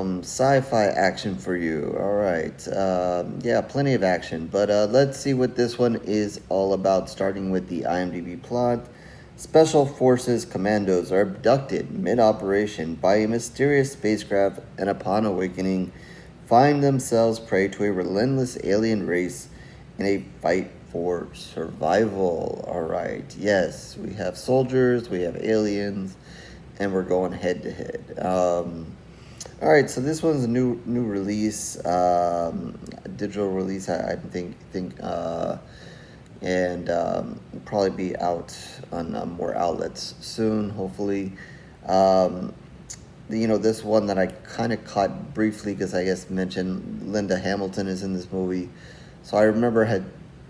some sci-fi action for you. All right. Yeah, plenty of action. But let's see what this one is all about, starting with the IMDb plot. Special Forces commandos are abducted mid-operation by a mysterious spacecraft and upon awakening find themselves prey to a relentless alien race in a fight for survival. All right. Yes, we have soldiers, we have aliens, and we're going head to head. All right, so this one's a new release, digital release. I think, and probably be out on more outlets soon, hopefully. Um, this one that I kind of caught briefly because I guess mentioned Linda Hamilton is in this movie, so I remember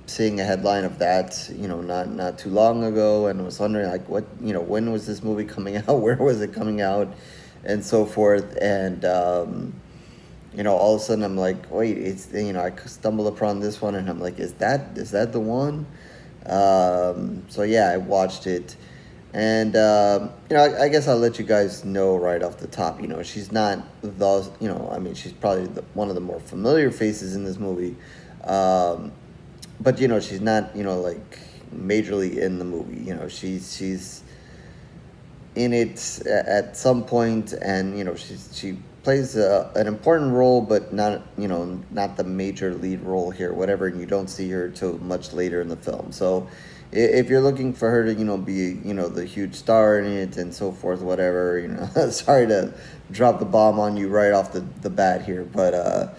seeing a headline of that, not too long ago, and was wondering like when was this movie coming out, where was it coming out, and so forth, and all of a sudden I'm like, wait, it's I stumbled upon this one, and I'm like, is that the one? So yeah, I watched it, and I guess I'll let you guys know right off the top. She's not I mean, she's probably one of the more familiar faces in this movie. But she's not like majorly in the movie. She's in it at some point, and she plays an important role, but not the major lead role here, whatever. And you don't see her till much later in the film. So if you're looking for her to be the huge star in it and so forth, whatever, sorry to drop the bomb on you right off the bat here, but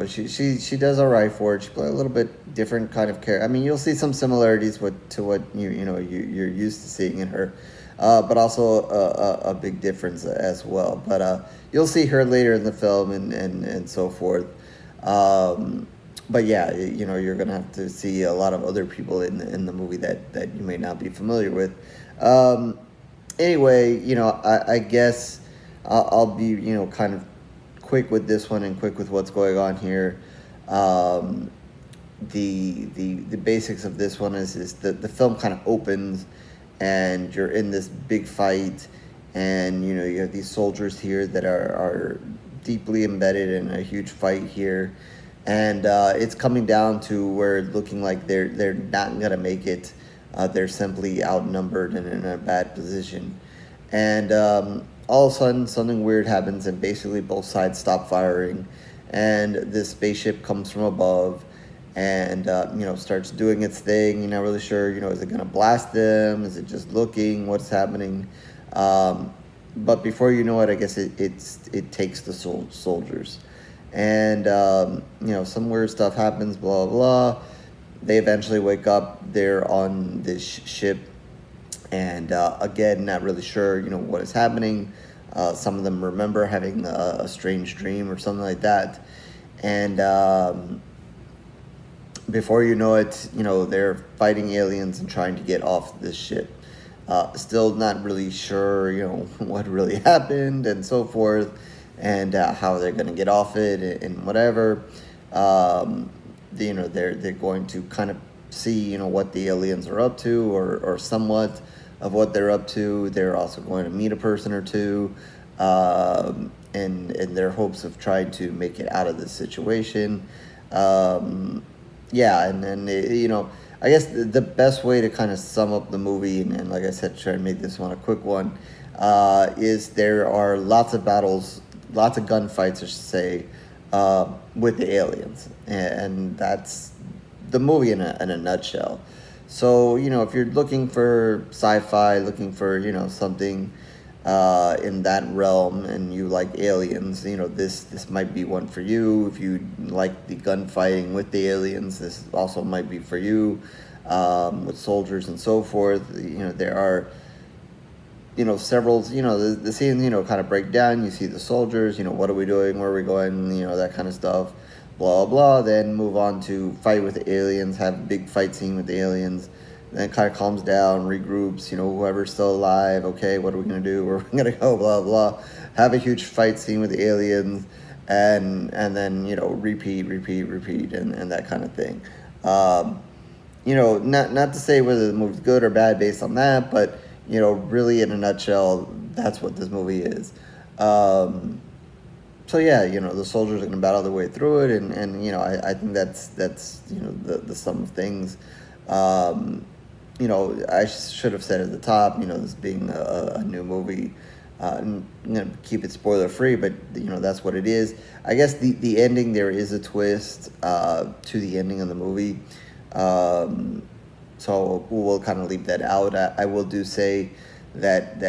she does all right for it. She plays a little bit different kind of character. I mean, you'll see some similarities to what you're used to seeing in her, but also a big difference as well. But you'll see her later in the film and so forth. But yeah, you're gonna have to see a lot of other people in the movie that you may not be familiar with. Anyway, I guess I'll be kind of quick with this one and quick with what's going on here. The basics of this one is that the film kind of opens and you're in this big fight, and you have these soldiers here that are deeply embedded in a huge fight here, and it's coming down to where it's looking like they're not gonna make it. They're simply outnumbered and in a bad position, and all of a sudden something weird happens, and basically both sides stop firing, and this spaceship comes from above and starts doing its thing. You're not really sure, is it gonna blast them, is it just looking, what's happening, but before you know it, I guess it takes the soldiers, and some weird stuff happens, blah blah. They eventually wake up, they're on this ship, and again, not really sure what is happening. Some of them remember having a strange dream or something like that, and before you know it, they're fighting aliens and trying to get off this ship. Still not really sure what really happened and so forth, and how they're going to get off it and whatever. They're going to kind of see what the aliens are up to, or somewhat of what they're up to. They're also going to meet a person or two, in their hopes of trying to make it out of this situation. Yeah, and then I guess the best way to kind of sum up the movie, and like I said, try to make this one a quick one, is there are lots of battles, lots of gunfights, I should say, with the aliens, and that's the movie in a nutshell. So if you're looking for sci-fi, looking for something in that realm, and you like aliens, this might be one for you. If you like the gunfighting with the aliens, this also might be for you, with soldiers and so forth. There are several, the scenes, kind of break down. You see the soldiers, what are we doing, where are we going, that kind of stuff, blah, blah. Then move on to fight with the aliens, have a big fight scene with the aliens. Then it kind of calms down, regroups, whoever's still alive, okay, what are we going to do, where are we going to go, blah, blah. Have a huge fight scene with the aliens, and then, repeat, and that kind of thing. Not to say whether the movie's good or bad based on that, but, really in a nutshell, that's what this movie is. so yeah, the soldiers are gonna battle their way through it, and I think that's the sum of things. Um, I should have said at the top, this being a new movie, I'm gonna keep it spoiler free, but that's what it is. I guess the ending, there is a twist to the ending of the movie, um, so we'll kind of leave that out. I will do say that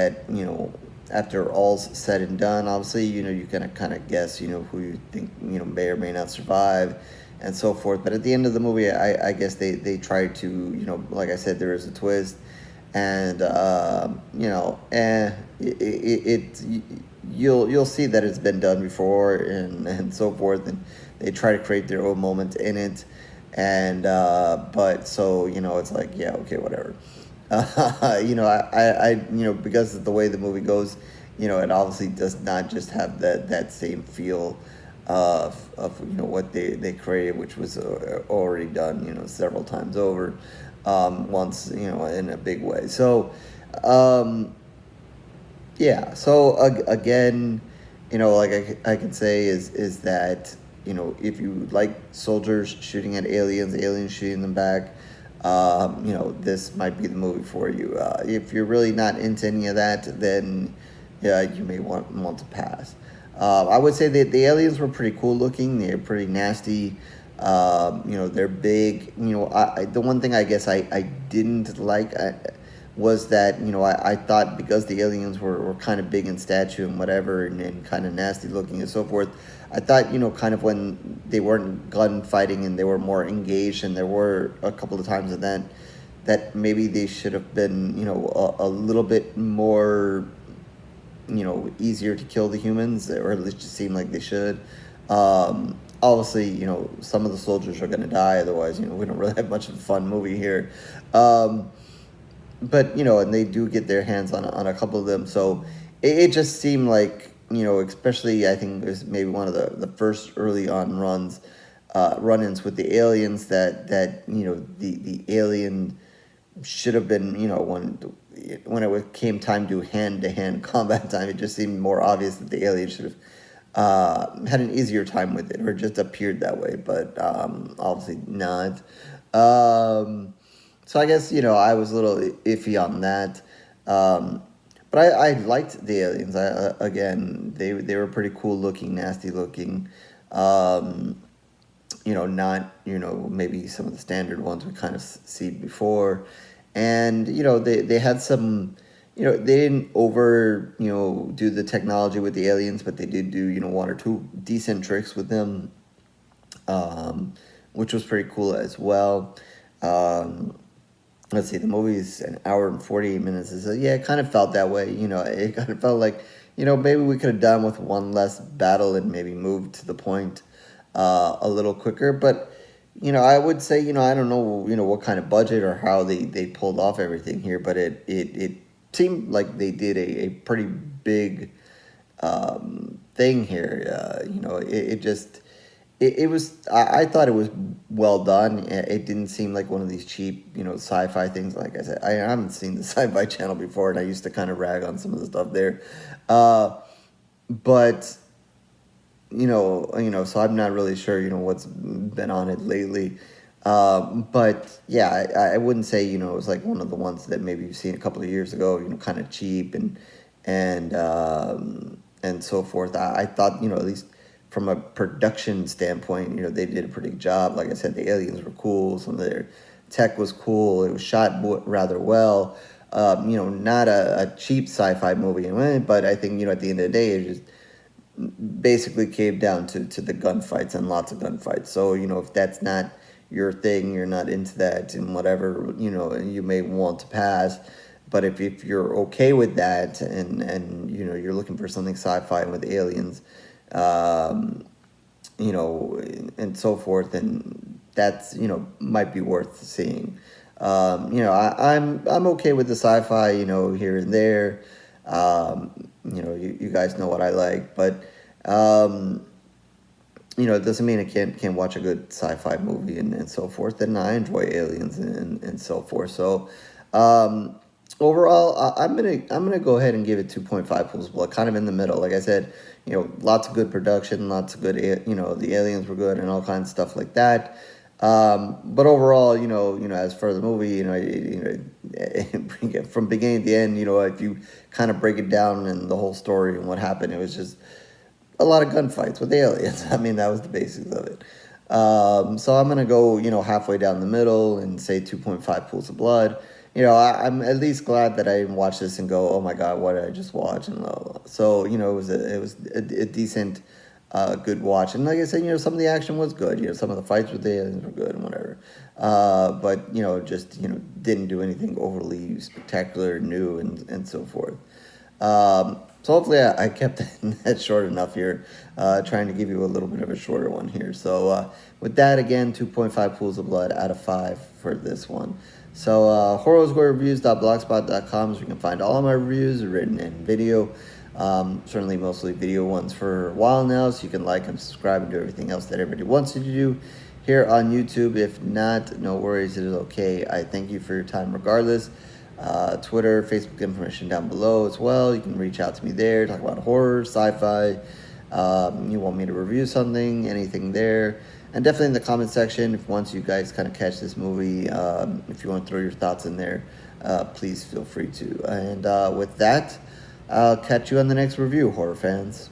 after all's said and done, obviously you can kind of guess who you think may or may not survive, and so forth. But at the end of the movie, I guess they try to like I said, there is a twist, and you'll see that it's been done before, and so forth, and they try to create their own moment in it, and but so it's like, yeah, okay, whatever. Because of the way the movie goes, it obviously does not just have that same feel of what they created, which was already done several times over, once in a big way. So yeah, so again, like I can say is that if you like soldiers shooting at aliens, aliens shooting them back, this might be the movie for you. If you're really not into any of that, then yeah, you may want to pass. I would say that the aliens were pretty cool looking. They're pretty nasty. They're big. The one thing I guess I didn't like was that I thought because the aliens were kind of big in stature and whatever, and kind of nasty looking and so forth, I thought kind of when they weren't gunfighting and they were more engaged, and there were a couple of times in that maybe they should have been a little bit more easier to kill the humans, or at least it seemed like they should. Obviously, some of the soldiers are going to die, otherwise we don't really have much of a fun movie here. But and they do get their hands on a couple of them, so it just seemed like especially I think it was maybe one of the first early on run-ins with the aliens, that the alien should have been when it came time to hand combat time, it just seemed more obvious that the alien should have had an easier time with it, or just appeared that way, but obviously not. So I guess I was a little iffy on that, but I liked the aliens. Again, they were pretty cool looking, nasty looking. Not maybe some of the standard ones we kind of see before, and they had some. They didn't over do the technology with the aliens, but they did do one or two decent tricks with them, which was pretty cool as well. Let's see, the movie's an hour and 48 minutes. So yeah, it kind of felt that way. It kind of felt like, maybe we could have done with one less battle and maybe moved to the point a little quicker. But, I would say, I don't know, what kind of budget or how they pulled off everything here, but it seemed like they did a pretty big thing here. It just... It was. I thought it was well done. It didn't seem like one of these cheap, sci-fi things. Like I said, I haven't seen the Sci-Fi Channel before, and I used to kind of rag on some of the stuff there. But so I'm not really sure, what's been on it lately. But yeah, I wouldn't say it was like one of the ones that maybe you've seen a couple of years ago. Kind of cheap and so forth. I thought at least from a production standpoint, they did a pretty good job. Like I said, the aliens were cool. Some of their tech was cool. It was shot rather well. Not a cheap sci-fi movie, but I think at the end of the day, it just basically came down to the gunfights, and lots of gunfights. So if that's not your thing, you're not into that, and whatever, you may want to pass. But if you're okay with that, and you're looking for something sci-fi with aliens, and so forth, and that's might be worth seeing. I'm okay with the sci-fi, here and there. You guys know what I like, but it doesn't mean I can't watch a good sci-fi movie and so forth. And I enjoy aliens and so forth. So Overall, I'm gonna go ahead and give it 2.5 pools of blood, kind of in the middle. Like I said, lots of good production, lots of good, the aliens were good and all kinds of stuff like that. But overall, as for the movie, from beginning to end, if you kind of break it down and the whole story and what happened, it was just a lot of gunfights with aliens. I mean, that was the basics of it. So I'm gonna go, halfway down the middle and say 2.5 pools of blood. I'm at least glad that I didn't watch this and go, oh my god, what did I just watch? And blah, blah, blah. So it was a decent, good watch. And like I said, some of the action was good. Some of the fights with the aliens were good and whatever. But just didn't do anything overly spectacular, new, and so forth. So hopefully I kept that short enough here, trying to give you a little bit of a shorter one here. So with that, again, 2.5 pools of blood out of 5 for this one. So horrorsgorereviews.blogspot.com is where you can find all of my reviews, written and video. Certainly mostly video ones for a while now, so you can like and subscribe and do everything else that everybody wants you to do here on YouTube. If not, no worries, it is okay. I thank you for your time regardless. Twitter, Facebook information down below as well. You can reach out to me there, talk about horror, sci-fi. You want me to review something, anything there. And definitely in the comment section, if once you guys kind of catch this movie, if you want to throw your thoughts in there, please feel free to. And with that, I'll catch you on the next review, horror fans.